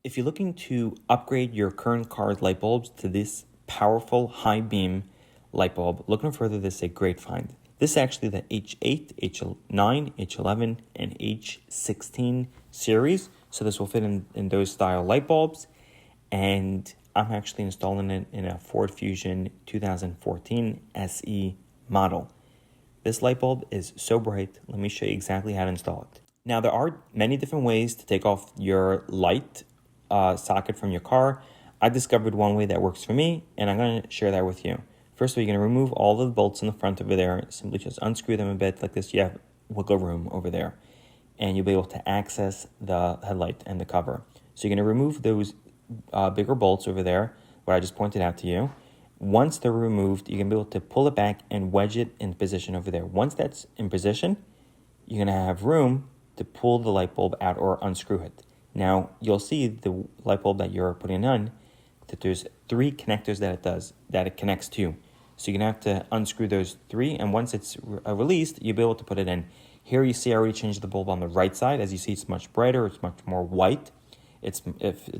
If you're looking to upgrade your current car's light bulbs to this powerful high beam light bulb, look no further, this is a great find. This is actually the H8, H9, H11, and H16 series. So this will fit in those style light bulbs. And I'm actually installing it in a Ford Fusion 2014 SE model. This light bulb is so bright. Let me show you exactly how to install it. Now, there are many different ways to take off your light socket from your car. I discovered one way that works for me, and I'm going to share that with you. First of all, you're going to remove all the bolts in the front over there. Simply just unscrew them a bit like this. You have wiggle room over there, and you'll be able to access the headlight and the cover. So you're going to remove those bigger bolts over there, what I just pointed out to you. Once they're removed, you're going to be able to pull it back and wedge it in position over there. Once that's in position, you're going to have room to pull the light bulb out or unscrew it. Now, you'll see the light bulb that you're putting on, that there's 3 connectors that it connects to. So you're going to have to unscrew those 3, and once it's released, you'll be able to put it in. Here you see I already changed the bulb on the right side. As you see, it's much brighter, it's much more white. It's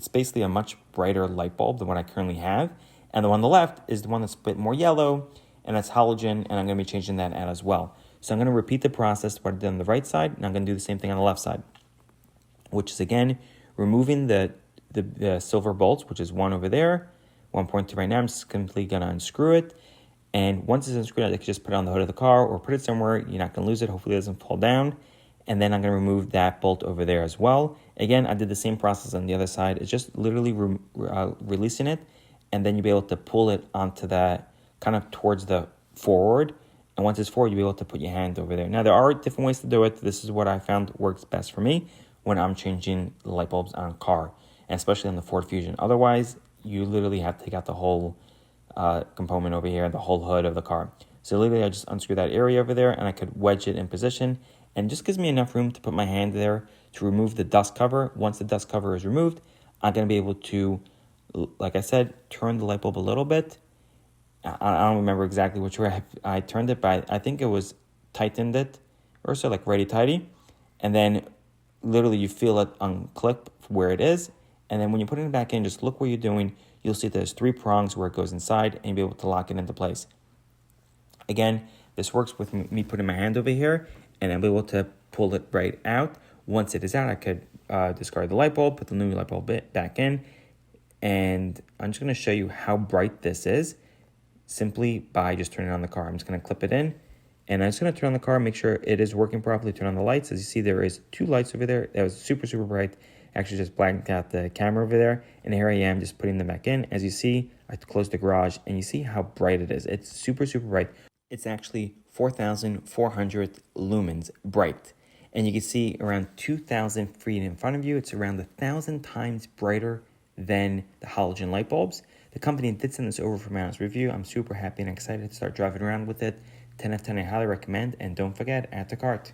basically a much brighter light bulb than what I currently have. And the one on the left is the one that's a bit more yellow, and that's halogen, and I'm going to be changing that out as well. So I'm going to repeat the process what I did on the right side, and I'm going to do the same thing on the left side, which is, again, removing the silver bolts, which is one over there, 1.2 right now. I'm simply going to unscrew it. And once it's unscrewed, I can just put it on the hood of the car or put it somewhere. You're not going to lose it. Hopefully it doesn't fall down. And then I'm going to remove that bolt over there as well. Again, I did the same process on the other side. It's just literally releasing it, and then you'll be able to pull it onto that, kind of towards the forward. And once it's forward, you'll be able to put your hand over there. Now, there are different ways to do it. This is what I found works best for me when I'm changing the light bulbs on a car, and especially on the Ford Fusion. Otherwise, you literally have to take out the whole component over here, the whole hood of the car. So literally, I just unscrew that area over there, and I could wedge it in position. And it just gives me enough room to put my hand there to remove the dust cover. Once the dust cover is removed, I'm going to be able to, like I said, turn the light bulb a little bit. I don't remember exactly which way I turned it, but I think it was tightened it, or so, like righty-tighty. And then literally you feel it unclip where it is. And then when you're putting it back in, just look what you're doing. You'll see there's 3 prongs where it goes inside, and you'll be able to lock it into place. Again, this works with me putting my hand over here, and I'll be able to pull it right out. Once it is out, I could discard the light bulb, put the new light bulb back in, and I'm just going to show you how bright this is simply by just turning on the car. I'm just going to clip it in, and I'm just going to turn on the car, make sure it is working properly, turn on the lights. As you see, there is 2 lights over there. That was super, super bright. Actually just blanked out the camera over there, and here I am just putting them back in. As you see, I closed the garage, and you see how bright it is. It's super, super bright. It's actually 4,400 lumens bright. And you can see around 2,000 feet in front of you. It's around 1,000 times brighter than the halogen light bulbs. The company did send this over for my honest review. I'm super happy and excited to start driving around with it. 10 out of 10, I highly recommend. And don't forget, add to cart.